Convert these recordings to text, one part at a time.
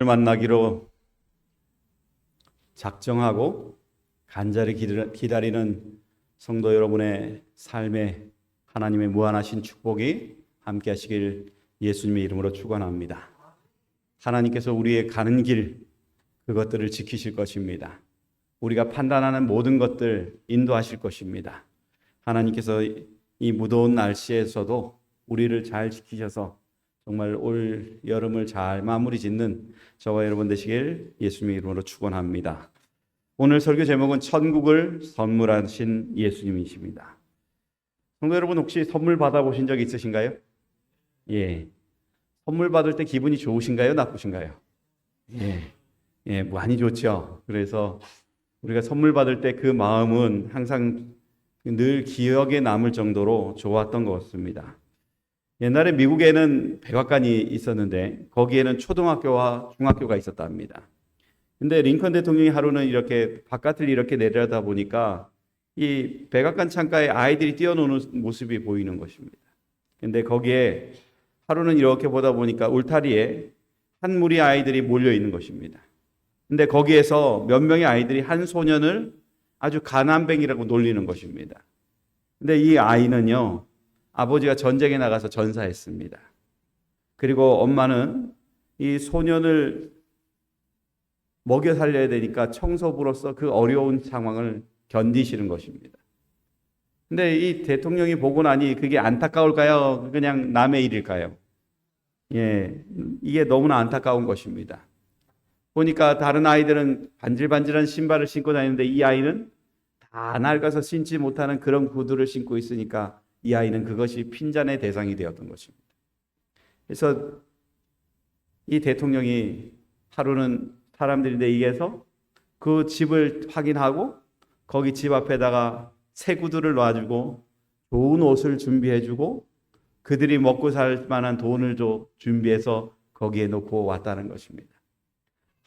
만나기로 작정하고 간절히 기다리는 성도 여러분의 삶에 하나님의 무한하신 축복이 함께 하시길 예수님의 이름으로 축원합니다. 하나님께서 우리의 가는 길 그것들을 지키실 것입니다. 우리가 판단하는 모든 것들 인도하실 것입니다. 하나님께서 이 무더운 날씨에서도 우리를 잘 지키셔서 정말 올 여름을 잘 마무리 짓는 저와 여러분 되시길 예수님의 이름으로 축원합니다. 오늘 설교 제목은 천국을 선물하신 예수님이십니다. 성도 여러분, 혹시 선물 받아보신 적 있으신가요? 예. 선물 받을 때 기분이 좋으신가요? 나쁘신가요? 예, 많이 좋죠. 그래서 우리가 선물 받을 때 그 마음은 항상 늘 기억에 남을 정도로 좋았던 것 같습니다. 옛날에 미국에는 백악관이 있었는데 거기에는 초등학교와 중학교가 있었답니다. 근데 링컨 대통령이 하루는 이렇게 바깥을 이렇게 내려다 보니까 이 백악관 창가에 아이들이 뛰어노는 모습이 보이는 것입니다. 근데 거기에 하루는 이렇게 보다 보니까 울타리에 한 무리 아이들이 몰려 있는 것입니다. 근데 거기에서 몇 명의 아이들이 한 소년을 아주 가난뱅이라고 놀리는 것입니다. 근데 이 아이는요, 아버지가 전쟁에 나가서 전사했습니다. 그리고 엄마는 이 소년을 먹여 살려야 되니까 청소부로서 그 어려운 상황을 견디시는 것입니다. 근데 이 대통령이 보고 나니 그게 안타까울까요? 그냥 남의 일일까요? 예, 이게 너무나 안타까운 것입니다. 보니까 다른 아이들은 반질반질한 신발을 신고 다니는데 이 아이는 다 낡아서 신지 못하는 그런 구두를 신고 있으니까 이 아이는 그것이 핀잔의 대상이 되었던 것입니다. 그래서 이 대통령이 하루는 사람들이 내기해서 그 집을 확인하고 거기 집 앞에다가 새 구두를 놔주고 좋은 옷을 준비해주고 그들이 먹고 살 만한 돈을 준비해서 거기에 놓고 왔다는 것입니다.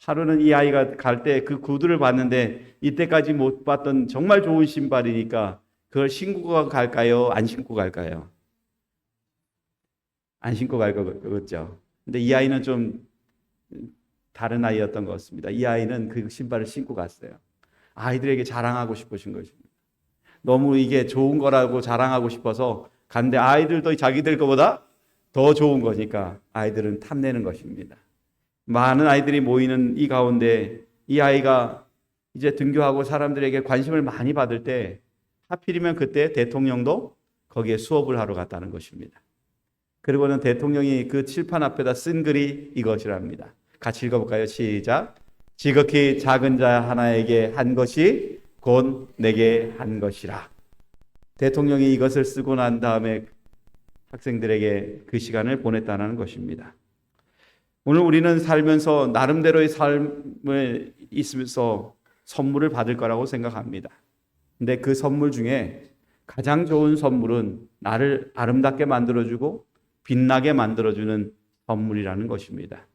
하루는 이 아이가 갈 때 그 구두를 봤는데 이때까지 못 봤던 정말 좋은 신발이니까 그걸 신고 갈까요? 안 신고 갈까요? 안 신고 갈 거겠죠. 근데 이 아이는 좀 다른 아이였던 것 같습니다. 이 아이는 그 신발을 신고 갔어요. 아이들에게 자랑하고 싶으신 것입니다. 너무 이게 좋은 거라고 자랑하고 싶어서 간데 아이들도 자기들 것보다 더 좋은 거니까 아이들은 탐내는 것입니다. 많은 아이들이 모이는 이 가운데 이 아이가 이제 등교하고 사람들에게 관심을 많이 받을 때 하필이면 그때 대통령도 거기에 수업을 하러 갔다는 것입니다. 그리고는 대통령이 그 칠판 앞에다 쓴 글이 이것이랍니다. 같이 읽어볼까요? 시작. 지극히 작은 자 하나에게 한 것이 곧 내게 한 것이라. 대통령이 이것을 쓰고 난 다음에 학생들에게 그 시간을 보냈다는 것입니다. 오늘 우리는 살면서 나름대로의 삶을 있으면서 선물을 받을 거라고 생각합니다. 근데 그 선물 중에 가장 좋은 선물은 나를 아름답게 만들어주고 빛나게 만들어주는 선물이라는 것입니다.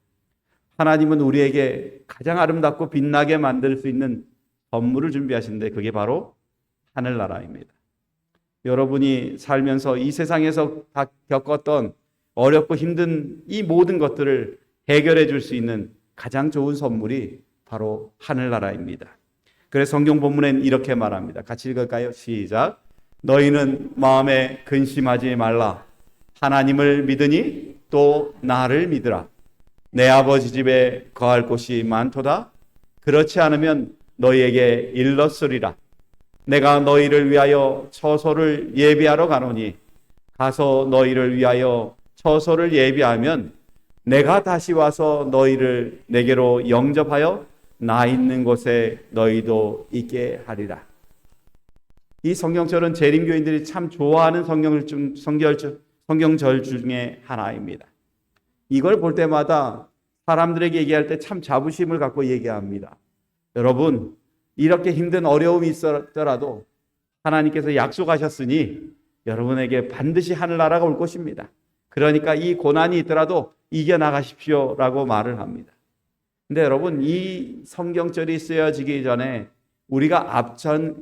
하나님은 우리에게 가장 아름답고 빛나게 만들 수 있는 선물을 준비하시는데 그게 바로 하늘나라입니다. 여러분이 살면서 이 세상에서 다 겪었던 어렵고 힘든 이 모든 것들을 해결해 줄 수 있는 가장 좋은 선물이 바로 하늘나라입니다. 그래서 성경 본문엔 이렇게 말합니다. 같이 읽을까요? 시작. 너희는 마음에 근심하지 말라. 하나님을 믿으니 또 나를 믿으라. 내 아버지 집에 거할 곳이 많도다. 그렇지 않으면 너희에게 일렀으리라. 내가 너희를 위하여 처소를 예비하러 가노니 가서 너희를 위하여 처소를 예비하면 내가 다시 와서 너희를 내게로 영접하여 나 있는 곳에 너희도 있게 하리라. 이 성경절은 재림교인들이 참 좋아하는 성경절 중에 하나입니다. 이걸 볼 때마다 사람들에게 얘기할 때 참 자부심을 갖고 얘기합니다. 여러분, 이렇게 힘든 어려움이 있었더라도 하나님께서 약속하셨으니 여러분에게 반드시 하늘나라가 올 것입니다. 그러니까 이 고난이 있더라도 이겨나가십시오라고 말을 합니다. 근데 여러분, 이 성경절이 쓰여지기 전에 우리가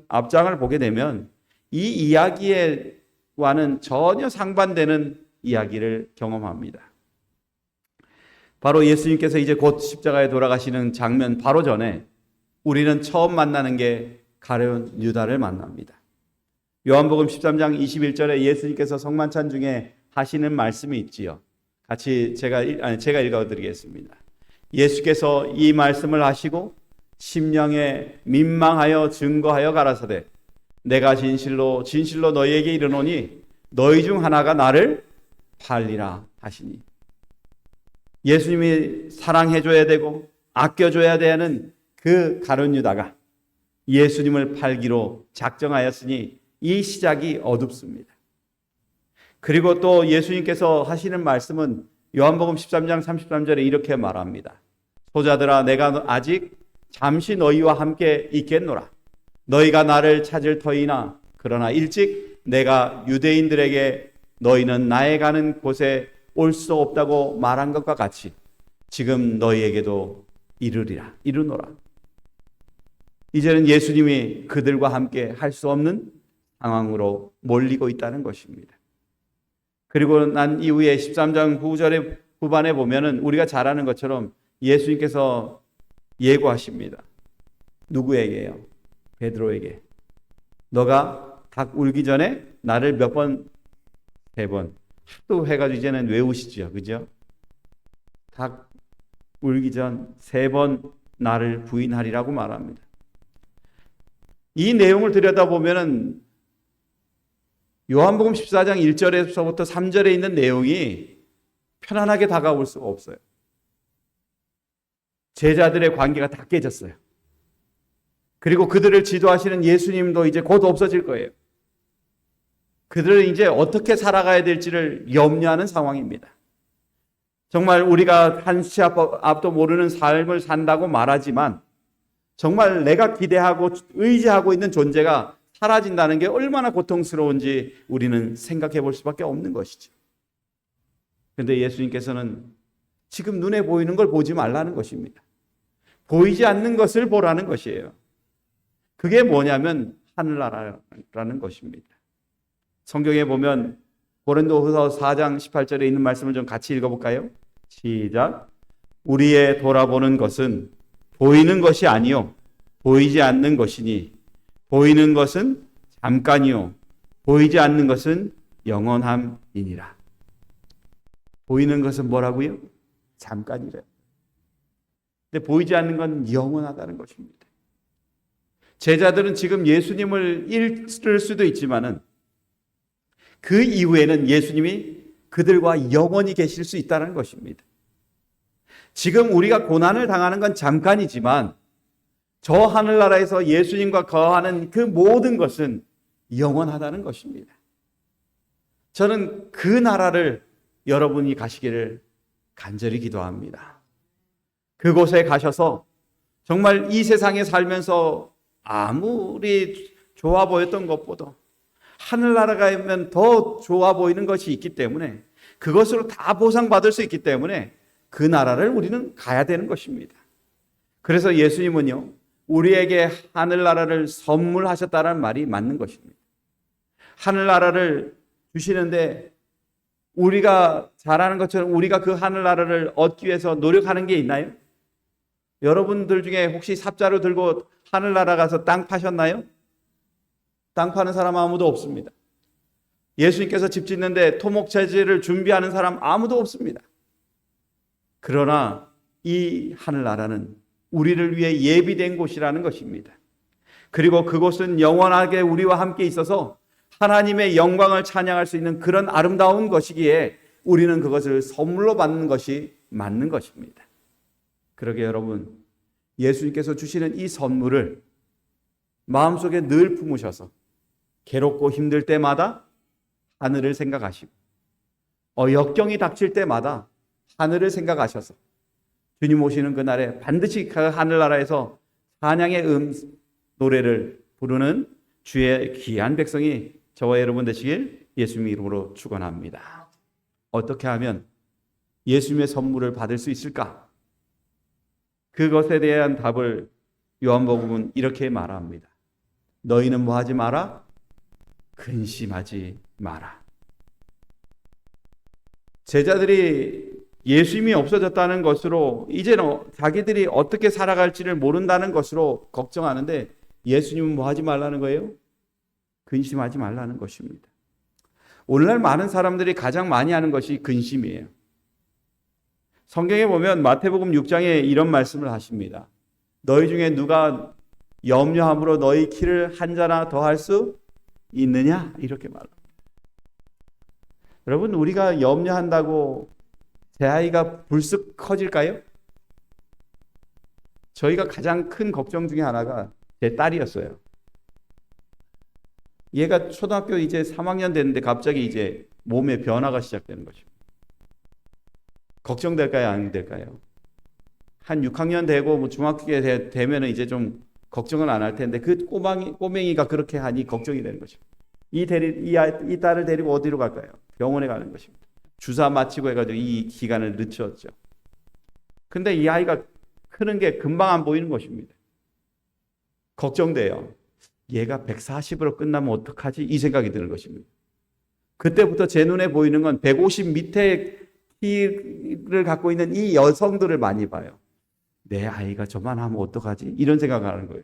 앞장을 보게 되면 이 이야기와는 전혀 상반되는 이야기를 경험합니다. 바로 예수님께서 이제 곧 십자가에 돌아가시는 장면 바로 전에 우리는 처음 만나는 게 가룟 유다를 만납니다. 요한복음 13장 21절에 예수님께서 성만찬 중에 하시는 말씀이 있지요. 같이 제가 읽어드리겠습니다. 예수께서 이 말씀을 하시고 심령에 민망하여 증거하여 가라사대 내가 진실로 너희에게 이르노니 너희 중 하나가 나를 팔리라 하시니. 예수님이 사랑해줘야 되고 아껴줘야 되는 그 가룟 유다가 예수님을 팔기로 작정하였으니 이 시작이 어둡습니다. 그리고 또 예수님께서 하시는 말씀은 요한복음 13장 33절에 이렇게 말합니다. 소자들아 내가 아직 잠시 너희와 함께 있겠노라. 너희가 나를 찾을 터이나 그러나 일찍 내가 유대인들에게 너희는 나의 가는 곳에 올 수 없다고 말한 것과 같이 지금 너희에게도 이르노라. 이제는 예수님이 그들과 함께 할 수 없는 상황으로 몰리고 있다는 것입니다. 그리고 난 이후에 13장 후반에 보면은 우리가 잘 아는 것처럼 예수님께서 예고하십니다. 누구에게요? 베드로에게. 너가 닭 울기 전에 나를 몇 번? 3번. 하도 해가지고 이제는 외우시죠. 그죠? 닭 울기 전 3번 나를 부인하리라고 말합니다. 이 내용을 들여다보면은 요한복음 14장 1절에서부터 3절에 있는 내용이 편안하게 다가올 수가 없어요. 제자들의 관계가 다 깨졌어요. 그리고 그들을 지도하시는 예수님도 이제 곧 없어질 거예요. 그들은 이제 어떻게 살아가야 될지를 염려하는 상황입니다. 정말 우리가 한치 앞도 모르는 삶을 산다고 말하지만 정말 내가 기대하고 의지하고 있는 존재가 사라진다는 게 얼마나 고통스러운지 우리는 생각해 볼 수밖에 없는 것이죠. 그런데 예수님께서는 지금 눈에 보이는 걸 보지 말라는 것입니다. 보이지 않는 것을 보라는 것이에요. 그게 뭐냐면 하늘나라라는 것입니다. 성경에 보면 고린도후서 4장 18절에 있는 말씀을 좀 같이 읽어볼까요? 시작. 우리의 돌아보는 것은 보이는 것이 아니요 보이지 않는 것이니 보이는 것은 잠깐이요 보이지 않는 것은 영원함이니라. 보이는 것은 뭐라고요? 잠깐이래요. 근데 보이지 않는 건 영원하다는 것입니다. 제자들은 지금 예수님을 잃을 수도 있지만은 그 이후에는 예수님이 그들과 영원히 계실 수 있다는 것입니다. 지금 우리가 고난을 당하는 건 잠깐이지만 저 하늘나라에서 예수님과 거하는 그 모든 것은 영원하다는 것입니다. 저는 그 나라를 여러분이 가시기를 간절히 기도합니다. 그곳에 가셔서 정말 이 세상에 살면서 아무리 좋아 보였던 것보다 하늘나라 가면 더 좋아 보이는 것이 있기 때문에 그것으로 다 보상받을 수 있기 때문에 그 나라를 우리는 가야 되는 것입니다. 그래서 예수님은요, 우리에게 하늘나라를 선물하셨다는 말이 맞는 것입니다. 하늘나라를 주시는데 우리가 잘 아는 것처럼 우리가 그 하늘나라를 얻기 위해서 노력하는 게 있나요? 여러분들 중에 혹시 삽자루 들고 하늘나라 가서 땅 파셨나요? 땅 파는 사람 아무도 없습니다. 예수님께서 집 짓는데 토목재질을 준비하는 사람 아무도 없습니다. 그러나 이 하늘나라는 우리를 위해 예비된 곳이라는 것입니다. 그리고 그곳은 영원하게 우리와 함께 있어서 하나님의 영광을 찬양할 수 있는 그런 아름다운 것이기에 우리는 그것을 선물로 받는 것이 맞는 것입니다. 그러게 여러분, 예수님께서 주시는 이 선물을 마음속에 늘 품으셔서 괴롭고 힘들 때마다 하늘을 생각하시고 역경이 닥칠 때마다 하늘을 생각하셔서 주님 오시는 그날에 반드시 그 하늘나라에서 찬양의 노래를 부르는 주의 귀한 백성이 저와 여러분 되시길 예수님의 이름으로 축원합니다. 어떻게 하면 예수님의 선물을 받을 수 있을까? 그것에 대한 답을 요한복음은 이렇게 말합니다. 너희는 뭐 하지 마라? 근심하지 마라. 제자들이 예수님이 없어졌다는 것으로 이제는 자기들이 어떻게 살아갈지를 모른다는 것으로 걱정하는데 예수님은 뭐 하지 말라는 거예요? 근심하지 말라는 것입니다. 오늘날 많은 사람들이 가장 많이 하는 것이 근심이에요. 성경에 보면 마태복음 6장에 이런 말씀을 하십니다. 너희 중에 누가 염려함으로 너희 키를 한 자나 더 할 수 있느냐? 이렇게 말합니다. 여러분, 우리가 염려한다고 제 아이가 불쑥 커질까요? 저희가 가장 큰 걱정 중에 하나가 제 딸이었어요. 얘가 초등학교 이제 3학년 됐는데 갑자기 이제 몸에 변화가 시작되는 것입니다. 걱정될까요? 안 될까요? 한 6학년 되고 뭐 중학교 되면은 이제 좀 걱정은 안 할 텐데 그 꼬맹이가 그렇게 하니 걱정이 되는 것입니다. 이 딸을 데리고 어디로 갈까요? 병원에 가는 것입니다. 주사 맞히고 해가지고 이 기간을 늦췄죠. 근데 이 아이가 크는 게 금방 안 보이는 것입니다. 걱정돼요. 얘가 140으로 끝나면 어떡하지? 이 생각이 드는 것입니다. 그때부터 제 눈에 보이는 건 150 밑에 키를 갖고 있는 이 여성들을 많이 봐요. 내 아이가 저만 하면 어떡하지? 이런 생각을 하는 거예요.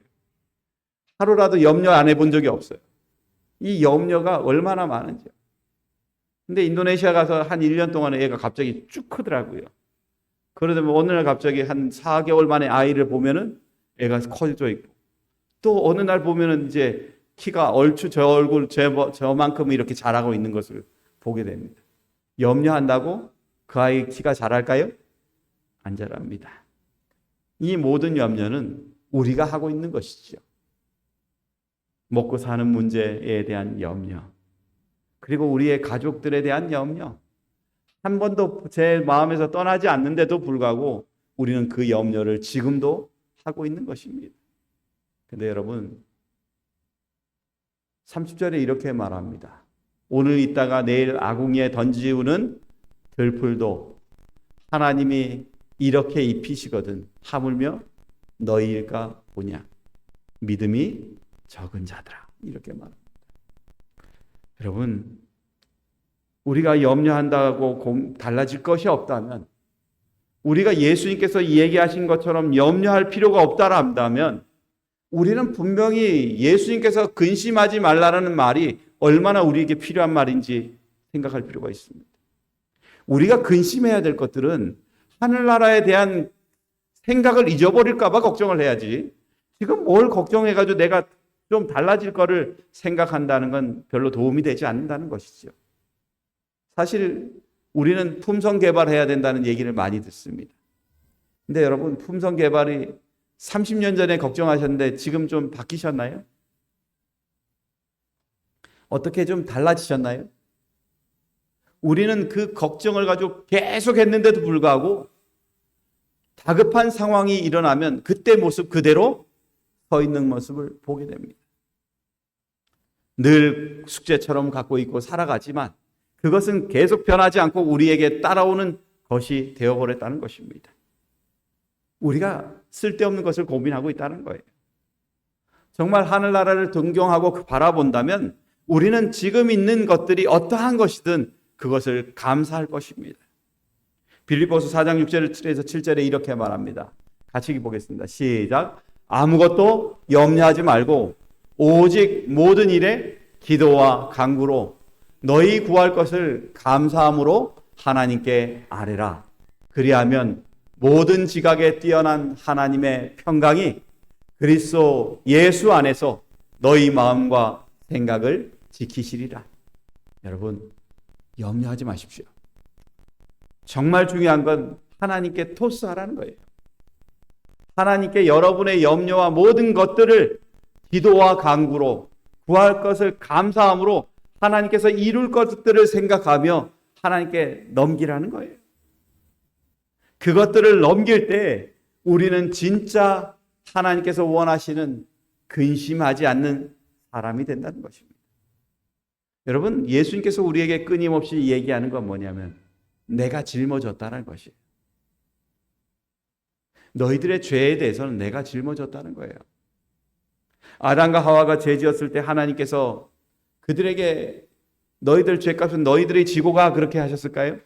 하루라도 염려 안 해본 적이 없어요. 이 염려가 얼마나 많은지요. 근데 인도네시아 가서 한 1년 동안에 얘가 갑자기 쭉 크더라고요. 그러다 보면 어느 날 갑자기 한 4개월 만에 아이를 보면은 애가 커져 있고 또 어느 날 보면은 이제 키가 얼추 저 얼굴 저만큼 이렇게 자라고 있는 것을 보게 됩니다. 염려한다고 그 아이 키가 자랄까요? 안 자랍니다. 이 모든 염려는 우리가 하고 있는 것이죠. 먹고 사는 문제에 대한 염려, 그리고 우리의 가족들에 대한 염려, 한 번도 제 마음에서 떠나지 않는데도 불구하고 우리는 그 염려를 지금도 하고 있는 것입니다. 근데 여러분, 30절에 이렇게 말합니다. 오늘 있다가 내일 아궁이에 던지우는 들풀도 하나님이 이렇게 입히시거든 하물며 너희일까 보냐. 믿음이 적은 자들아. 이렇게 말합니다. 여러분, 우리가 염려한다고 달라질 것이 없다면, 우리가 예수님께서 얘기하신 것처럼 염려할 필요가 없다면 우리는 분명히 예수님께서 근심하지 말라는 말이 얼마나 우리에게 필요한 말인지 생각할 필요가 있습니다. 우리가 근심해야 될 것들은 하늘나라에 대한 생각을 잊어버릴까 봐 걱정을 해야지, 지금 뭘 걱정해가지고 내가 좀 달라질 거를 생각한다는 건 별로 도움이 되지 않는다는 것이죠. 사실 우리는 품성 개발해야 된다는 얘기를 많이 듣습니다. 근데 여러분, 품성 개발이 30년 전에 걱정하셨는데 지금 좀 바뀌셨나요? 어떻게 좀 달라지셨나요? 우리는 그 걱정을 가지고 계속 했는데도 불구하고 다급한 상황이 일어나면 그때 모습 그대로 서 있는 모습을 보게 됩니다. 늘 숙제처럼 갖고 있고 살아가지만 그것은 계속 변하지 않고 우리에게 따라오는 것이 되어버렸다는 것입니다. 우리가 쓸데없는 것을 고민하고 있다는 거예요. 정말 하늘나라를 등경하고 바라본다면 우리는 지금 있는 것들이 어떠한 것이든 그것을 감사할 것입니다. 빌립보서 4장 6절에서 7절에 이렇게 말합니다. 같이 보겠습니다. 시작. 아무것도 염려하지 말고 오직 모든 일에 기도와 간구로 너희 구할 것을 감사함으로 하나님께 아뢰라. 그리하면 모든 지각에 뛰어난 하나님의 평강이 그리스도 예수 안에서 너희 마음과 생각을 지키시리라. 여러분, 염려하지 마십시오. 정말 중요한 건 하나님께 토스하라는 거예요. 하나님께 여러분의 염려와 모든 것들을 기도와 간구로 구할 것을 감사함으로 하나님께서 이룰 것들을 생각하며 하나님께 넘기라는 거예요. 그것들을 넘길 때 우리는 진짜 하나님께서 원하시는 근심하지 않는 사람이 된다는 것입니다. 여러분, 예수님께서 우리에게 끊임없이 얘기하는 건 뭐냐면 내가 짊어졌다는 것이에요. 너희들의 죄에 대해서는 내가 짊어졌다는 거예요. 아담과 하와가 죄 지었을 때 하나님께서 그들에게 너희들 죄값은 너희들이 지고 가 그렇게 하셨을까요?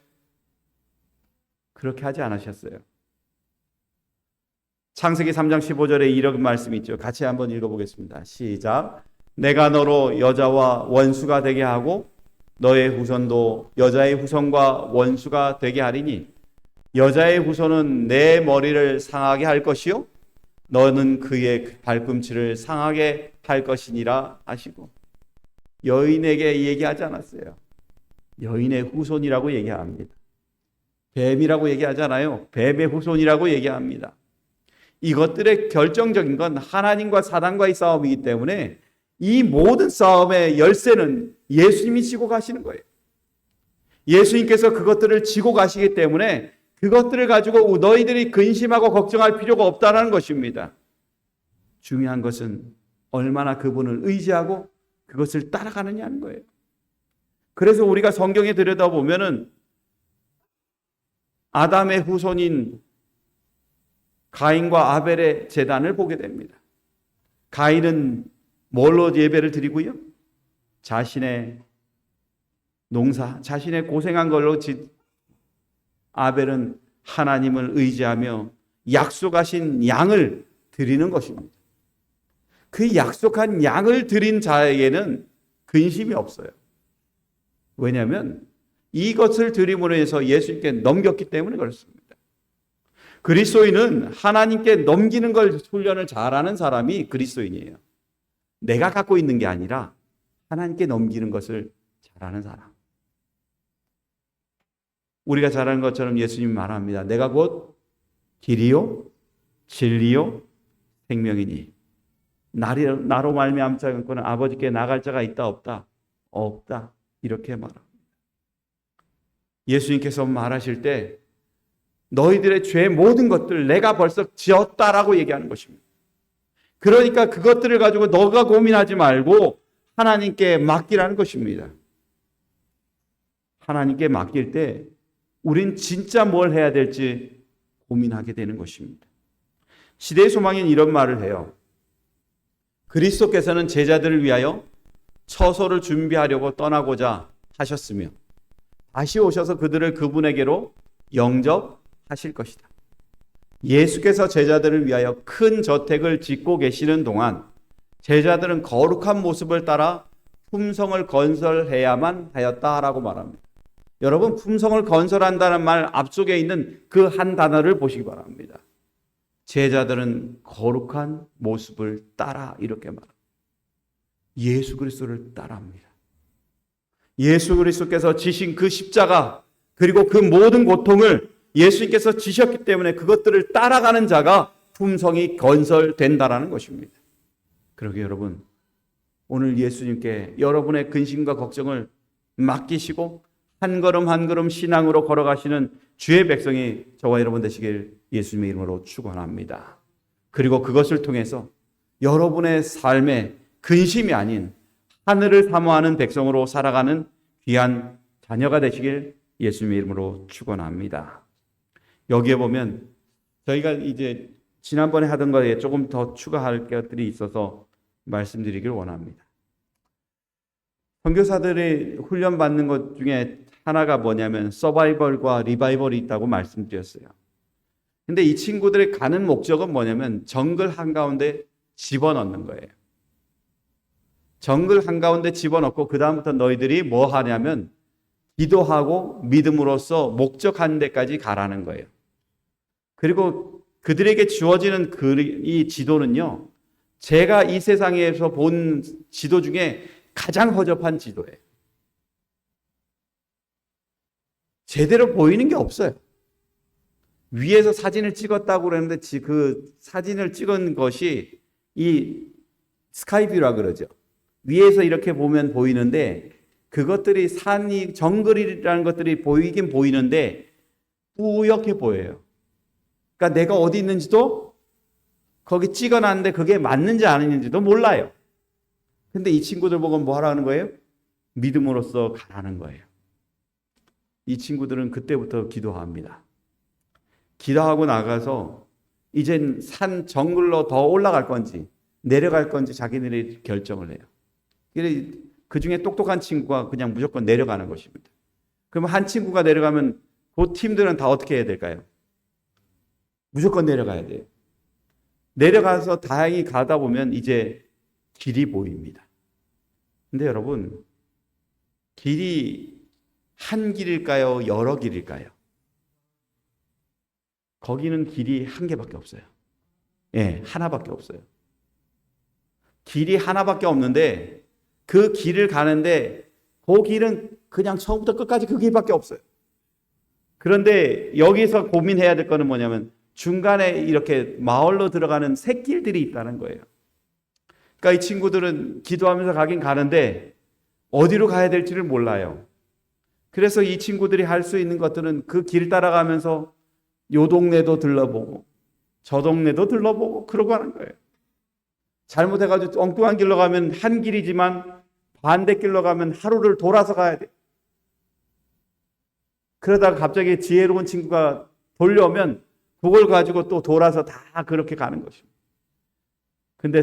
그렇게 하지 않으셨어요. 창세기 3장 15절에 이런 말씀이 있죠. 같이 한번 읽어보겠습니다. 시작. 내가 너로 여자와 원수가 되게 하고 너의 후손도 여자의 후손과 원수가 되게 하리니 여자의 후손은 내 머리를 상하게 할 것이요 너는 그의 발꿈치를 상하게 할 것이니라 하시고, 여인에게 얘기하지 않았어요. 여인의 후손이라고 얘기합니다. 뱀이라고 얘기하잖아요. 뱀의 후손이라고 얘기합니다. 이것들의 결정적인 건 하나님과 사단과의 싸움이기 때문에 이 모든 싸움의 열쇠는 예수님이 지고 가시는 거예요. 예수님께서 그것들을 지고 가시기 때문에 그것들을 가지고 너희들이 근심하고 걱정할 필요가 없다는 것입니다. 중요한 것은 얼마나 그분을 의지하고 그것을 따라가느냐는 거예요. 그래서 우리가 성경에 들여다보면은 아담의 후손인 가인과 아벨의 제단을 보게 됩니다. 가인은 뭘로 예배를 드리고요? 자신의 농사, 자신의 고생한 걸로 아벨은 하나님을 의지하며 약속하신 양을 드리는 것입니다. 그 약속한 양을 드린 자에게는 근심이 없어요. 왜냐하면 이것을 드림으로 해서 예수님께 넘겼기 때문에 그렇습니다. 그리스도인은 하나님께 넘기는 걸 훈련을 잘하는 사람이 그리스도인이에요. 내가 갖고 있는 게 아니라 하나님께 넘기는 것을 잘하는 사람. 우리가 잘하는 것처럼 예수님이 말합니다. 내가 곧 길이요 진리요 생명이니 나로 말미암지 않고는 아버지께 나갈 자가 있다 없다? 없다. 이렇게 말합니다. 예수님께서 말하실 때 너희들의 죄 모든 것들 내가 벌써 지었다라고 얘기하는 것입니다. 그러니까 그것들을 가지고 너가 고민하지 말고 하나님께 맡기라는 것입니다. 하나님께 맡길 때 우린 진짜 뭘 해야 될지 고민하게 되는 것입니다. 시대의 소망인 이런 말을 해요. 그리스도께서는 제자들을 위하여 처소를 준비하려고 떠나고자 하셨으며 다시 오셔서 그들을 그분에게로 영접하실 것이다. 예수께서 제자들을 위하여 큰 저택을 짓고 계시는 동안 제자들은 거룩한 모습을 따라 품성을 건설해야만 하였다라고 말합니다. 여러분, 품성을 건설한다는 말 앞쪽에 있는 그 한 단어를 보시기 바랍니다. 제자들은 거룩한 모습을 따라 이렇게 말합니다. 예수 그리스도를 따라합니다. 예수 그리스도께서 지신 그 십자가 그리고 그 모든 고통을 예수님께서 지셨기 때문에 그것들을 따라가는 자가 품성이 건설된다라는 것입니다. 그러게 여러분, 오늘 예수님께 여러분의 근심과 걱정을 맡기시고 한 걸음 한 걸음 신앙으로 걸어가시는 주의 백성이 저와 여러분 되시길 예수님의 이름으로 축원합니다. 그리고 그것을 통해서 여러분의 삶에 근심이 아닌 하늘을 사모하는 백성으로 살아가는 귀한 자녀가 되시길 예수님의 이름으로 축원합니다. 여기에 보면 저희가 이제 지난번에 하던 거에 조금 더 추가할 것들이 있어서 말씀드리길 원합니다. 선교사들이 훈련받는 것 중에 하나가 뭐냐면 서바이벌과 리바이벌이 있다고 말씀드렸어요. 근데 이 친구들이 가는 목적은 뭐냐면 정글 한가운데 집어넣는 거예요. 정글 한가운데 집어넣고 그 다음부터 너희들이 뭐 하냐면 기도하고 믿음으로써 목적한 데까지 가라는 거예요. 그리고 그들에게 주어지는 이 지도는요, 제가 이 세상에서 본 지도 중에 가장 허접한 지도예요. 제대로 보이는 게 없어요. 위에서 사진을 찍었다고 그러는데 그 사진을 찍은 것이 이 스카이뷰라 그러죠. 위에서 이렇게 보면 보이는데 그것들이 산이 정글이라는 것들이 보이긴 보이는데 뿌옇게 보여요. 그러니까 내가 어디 있는지도 거기 찍어놨는데 그게 맞는지 아니는지도 몰라요. 근데 이 친구들 보고 뭐 하라는 거예요? 믿음으로써 가라는 거예요. 이 친구들은 그때부터 기도합니다. 기도하고 나가서 이젠 산 정글로 더 올라갈 건지 내려갈 건지 자기들이 결정을 해요. 그 중에 똑똑한 친구가 그냥 무조건 내려가는 것입니다. 그러면 한 친구가 내려가면 그 팀들은 다 어떻게 해야 될까요? 무조건 내려가야 돼요. 내려가서 다행히 가다 보면 이제 길이 보입니다. 근데 여러분, 길이 한 길일까요? 여러 길일까요? 거기는 길이 한 개밖에 없어요. 예, 하나밖에 없어요. 길이 하나밖에 없는데 그 길을 가는데 그 길은 그냥 처음부터 끝까지 그 길밖에 없어요. 그런데 여기서 고민해야 될 거는 뭐냐면 중간에 이렇게 마을로 들어가는 샛길들이 있다는 거예요. 그러니까 이 친구들은 기도하면서 가긴 가는데 어디로 가야 될지를 몰라요. 그래서 이 친구들이 할 수 있는 것들은 그 길 따라가면서 요 동네도 들러보고 저 동네도 들러보고 그러고 하는 거예요. 잘못해가지고 엉뚱한 길로 가면 한 길이지만 반대길로 가면 하루를 돌아서 가야 돼. 그러다가 갑자기 지혜로운 친구가 돌려오면 그걸 가지고 또 돌아서 다 그렇게 가는 것입니다. 근데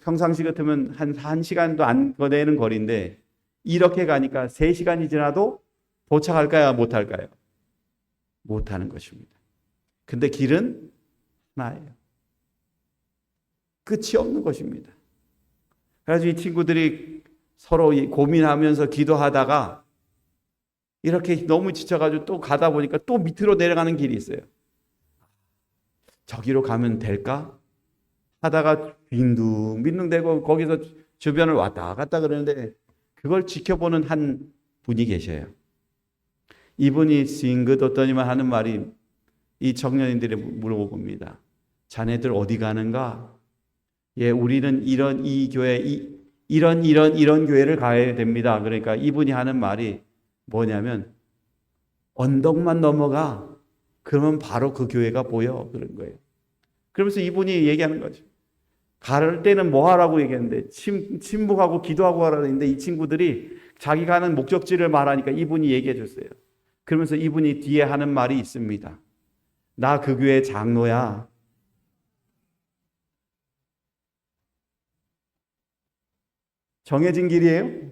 평상시 같으면 한 1시간도 안 거리는 거리인데 이렇게 가니까 3시간이 지나도 도착할까요? 못할까요? 못하는 것입니다. 근데 길은 하나예요. 끝이 없는 것입니다. 그래서 이 친구들이 서로 고민하면서 기도하다가 이렇게 너무 지쳐가지고 또 가다 보니까 또 밑으로 내려가는 길이 있어요. 저기로 가면 될까? 하다가 빈둥빈둥대고 거기서 주변을 왔다 갔다 그러는데 그걸 지켜보는 한 분이 계셔요. 이분이 싱긋었더니만 하는 말이 이 청년인들이 물어봅니다. 자네들 어디 가는가? 예, 우리는 이 교회, 이런 교회를 가야 됩니다. 그러니까 이분이 하는 말이 뭐냐면 언덕만 넘어가. 그러면 바로 그 교회가 보여. 그런 거예요. 그러면서 이분이 얘기하는 거죠. 갈 때는 뭐 하라고 얘기했는데 침묵하고 기도하고 하라고 했는데 이 친구들이 자기 가는 목적지를 말하니까 이분이 얘기해 줬어요. 그러면서 이분이 뒤에 하는 말이 있습니다. 나 그 교회 장로야. 정해진 길이에요?